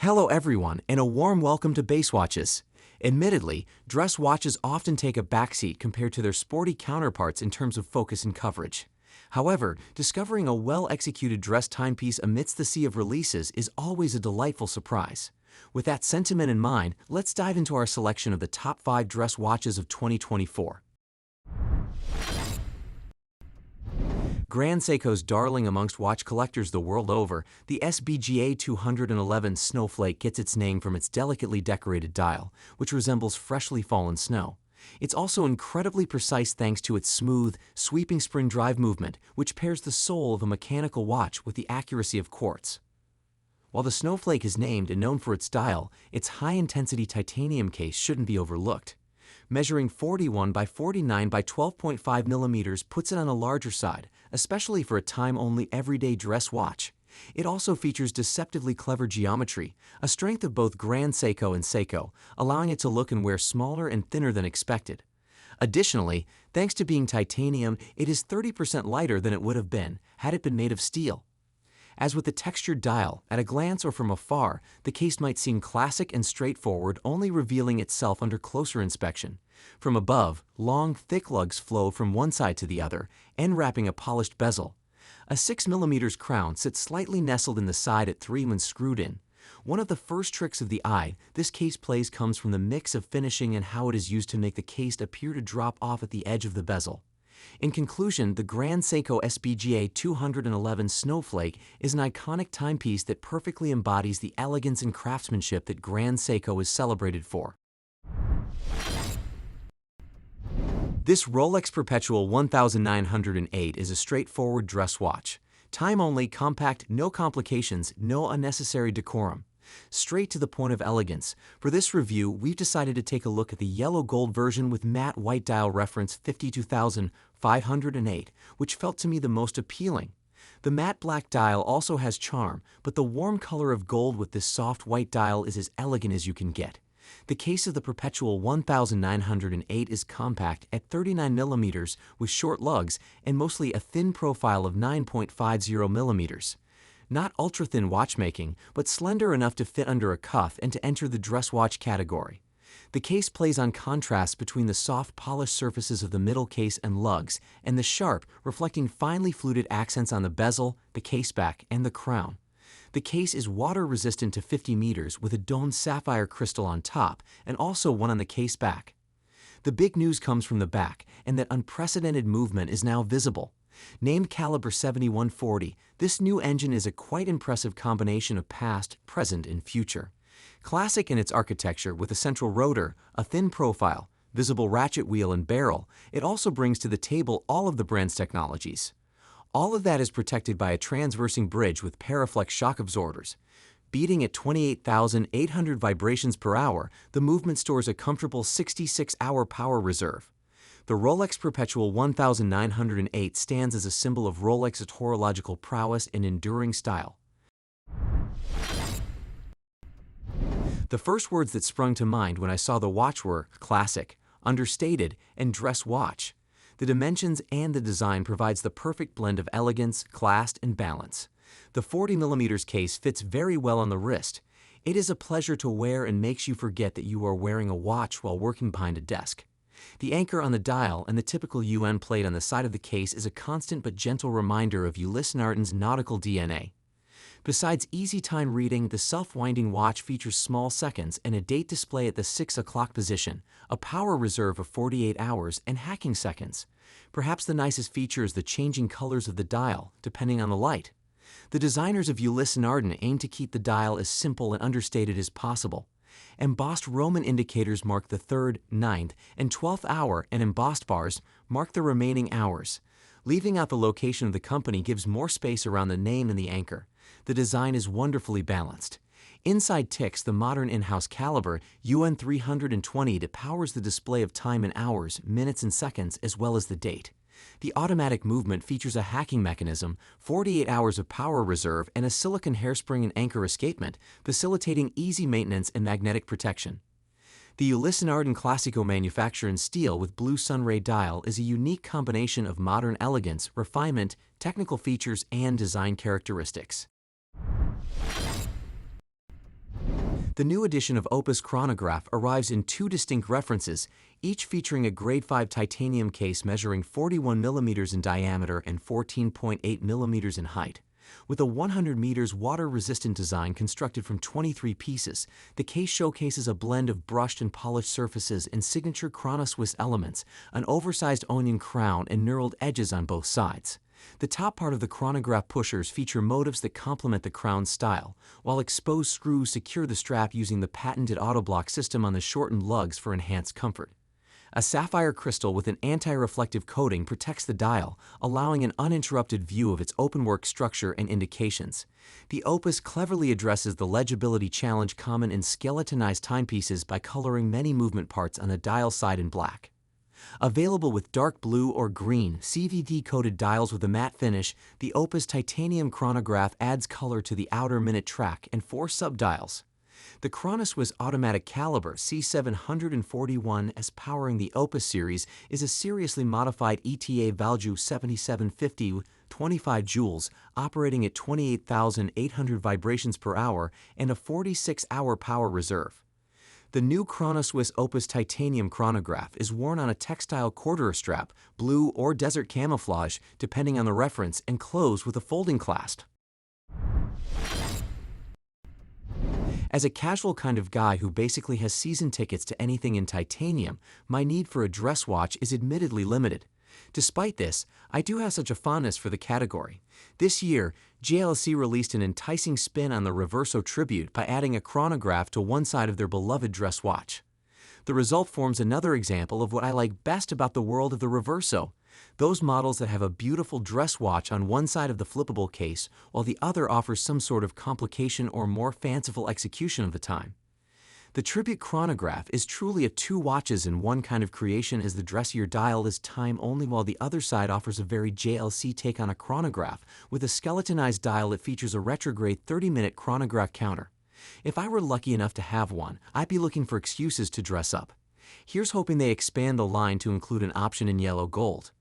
Hello everyone, and a warm welcome to BaseWatches. Admittedly, dress watches often take a backseat compared to their sporty counterparts in terms of focus and coverage. However, discovering a well-executed dress timepiece amidst the sea of releases is always a delightful surprise. With that sentiment in mind, let's dive into our selection of the top 5 dress watches of 2024. Grand Seiko's darling amongst watch collectors the world over, the SBGA 211 Snowflake gets its name from its delicately decorated dial, which resembles freshly fallen snow. It's also incredibly precise thanks to its smooth, sweeping spring drive movement, which pairs the soul of a mechanical watch with the accuracy of quartz. While the Snowflake is named and known for its dial, its high-intensity titanium case shouldn't be overlooked. Measuring 41 by 49 by 12.5 millimeters puts it on the larger side, especially for a time-only everyday dress watch. It also features deceptively clever geometry, a strength of both Grand Seiko and Seiko, allowing it to look and wear smaller and thinner than expected. Additionally, thanks to being titanium, it is 30% lighter than it would have been had it been made of steel. As with the textured dial, at a glance or from afar, the case might seem classic and straightforward, only revealing itself under closer inspection. From above, long, thick lugs flow from one side to the other, end-wrapping a polished bezel. A 6mm crown sits slightly nestled in the side at 3 when screwed in. One of the first tricks of the eye this case plays comes from the mix of finishing and how it is used to make the case appear to drop off at the edge of the bezel. In conclusion, the Grand Seiko SBGA 211 Snowflake is an iconic timepiece that perfectly embodies the elegance and craftsmanship that Grand Seiko is celebrated for. This Rolex Perpetual 1908 is a straightforward dress watch. Time-only, compact, no complications, no unnecessary decorum. Straight to the point of elegance. For this review, we've decided to take a look at the yellow gold version with matte white dial reference 52508, which felt to me the most appealing. The matte black dial also has charm, but the warm color of gold with this soft white dial is as elegant as you can get. The case of the Perpetual 1908 is compact at 39mm with short lugs and mostly a thin profile of 9.50mm. Not ultra-thin watchmaking, but slender enough to fit under a cuff and to enter the dress watch category. The case plays on contrast between the soft polished surfaces of the middle case and lugs and the sharp, reflecting finely fluted accents on the bezel, the case back, and the crown. The case is water-resistant to 50 meters with a domed sapphire crystal on top and also one on the case back. The big news comes from the back, and that unprecedented movement is now visible. Named Caliber 7140, this new engine is a quite impressive combination of past, present, and future. Classic in its architecture with a central rotor, a thin profile, visible ratchet wheel and barrel, it also brings to the table all of the brand's technologies. All of that is protected by a transversing bridge with Paraflex shock absorbers. Beating at 28,800 vibrations per hour, the movement stores a comfortable 66-hour power reserve. The Rolex Perpetual 1908 stands as a symbol of Rolex's horological prowess and enduring style. The first words that sprung to mind when I saw the watch were classic, understated, and dress watch. The dimensions and the design provides the perfect blend of elegance, class, and balance. The 40mm case fits very well on the wrist. It is a pleasure to wear and makes you forget that you are wearing a watch while working behind a desk. The anchor on the dial and the typical UN plate on the side of the case is a constant but gentle reminder of Ulysse Nardin's nautical DNA. Besides easy time reading, the self-winding watch features small seconds and a date display at the 6 o'clock position, a power reserve of 48 hours, and hacking seconds. Perhaps the nicest feature is the changing colors of the dial, depending on the light. The designers of Ulysse Nardin aim to keep the dial as simple and understated as possible. Embossed Roman indicators mark the 3rd, 9th, and 12th hour, and embossed bars mark the remaining hours. Leaving out the location of the company gives more space around the name and the anchor. The design is wonderfully balanced. Inside ticks the modern in-house caliber UN 320 that powers the display of time in hours, minutes, and seconds, as well as the date. The automatic movement features a hacking mechanism, 48 hours of power reserve, and a silicone hairspring and anchor escapement, facilitating easy maintenance and magnetic protection. The Ulysse Nardin Classico manufacture in steel with blue sunray dial is a unique combination of modern elegance, refinement, technical features, and design characteristics. The new edition of Opus Chronograph arrives in two distinct references, each featuring a Grade 5 titanium case measuring 41 mm in diameter and 14.8 mm in height. With a 100 meters water-resistant design constructed from 23 pieces, the case showcases a blend of brushed and polished surfaces and signature CHRONOSWISS elements, an oversized onion crown and knurled edges on both sides. The top part of the chronograph pushers feature motifs that complement the crown's style, while exposed screws secure the strap using the patented autoblock system on the shortened lugs for enhanced comfort. A sapphire crystal with an anti-reflective coating protects the dial, allowing an uninterrupted view of its openwork structure and indications. The Opus cleverly addresses the legibility challenge common in skeletonized timepieces by coloring many movement parts on the dial side in black. Available with dark blue or green CVD-coated dials with a matte finish, the Opus titanium chronograph adds color to the outer minute track and 4 subdials. The CHRONOSWISS automatic caliber C741S powering the Opus series is a seriously modified ETA Valjoux 7750 with 25 joules, operating at 28,800 vibrations per hour and a 46-hour power reserve. The new CHRONOSWISS Opus titanium chronograph is worn on a textile quarter strap, blue or desert camouflage, depending on the reference, and closed with a folding clasp. As a casual kind of guy who basically has season tickets to anything in titanium, my need for a dress watch is admittedly limited. Despite this, I do have such a fondness for the category. This year, JLC released an enticing spin on the Reverso tribute by adding a chronograph to one side of their beloved dress watch. The result forms another example of what I like best about the world of the Reverso, those models that have a beautiful dress watch on one side of the flippable case, while the other offers some sort of complication or more fanciful execution of the time. The Tribute Chronograph is truly a two watches in one kind of creation, as the dressier dial is time only while the other side offers a very JLC take on a chronograph. With a skeletonized dial, it features a retrograde 30-minute chronograph counter. If I were lucky enough to have one, I'd be looking for excuses to dress up. Here's hoping they expand the line to include an option in yellow gold.